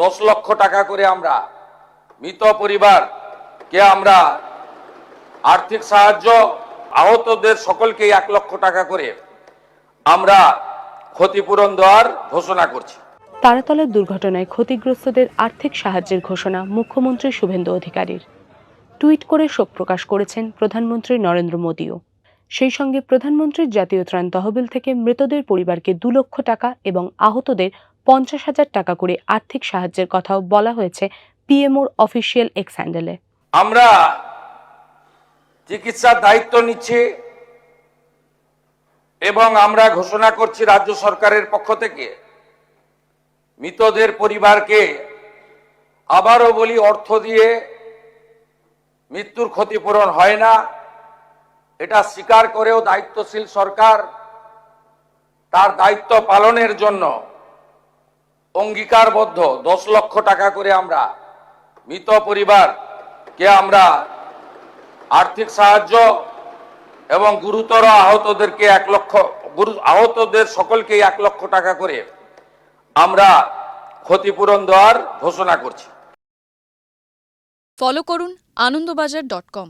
10 লক্ষ টাকা করে আমরা মৃত পরিবারকে আমরা আর্থিক সাহায্য, আহতদের সকলকেই 1 লক্ষ টাকা করে আমরা ক্ষতিপূরণ দেওয়ার ঘোষণা করছি। তারাতলার দুর্ঘটনায় ক্ষতিগ্রস্তদের আর্থিক সাহায্যের ঘোষণা মুখ্যমন্ত্রী শুভেন্দু অধিকারীর। টুইট করে শোক প্রকাশ করেছেন প্রধানমন্ত্রী নরেন্দ্র মোদীও। সেই সঙ্গে প্রধানমন্ত্রীর জাতীয় ত্রাণ তহবিল থেকে মৃতদের পরিবারকে 2 লক্ষ টাকা এবং আহতদের 50,000 টাকা করে আর্থিক সাহায্যের কথাও বলা হয়েছে পিএমওর অফিসিয়াল এক্স হ্যান্ডেলে। আমরা চিকিৎসার দায়িত্ব নিচ্ছি এবং আমরা ঘোষণা করছি রাজ্য সরকারের পক্ষ থেকে মৃতদের পরিবারকে, আবারও বলি, অর্থ দিয়ে মৃত্যুর ক্ষতিপূরণ হয় না, এটা স্বীকার করেও দায়িত্বশীল সরকার তার দায়িত্ব পালনের জন্য অঙ্গীকারবদ্ধ 10 লক্ষ টাকা করে আমরা মৃত পরিবারকে আমরা আর্থিক সাহায্য এবং গুরুতর আহতদেরকে আহতদের সকলকেই 1 লক্ষ টাকা করে আমরা ক্ষতিপূরণ দেওয়ার ঘোষণা করছি। ফলো করুন আনন্দবাজার.com।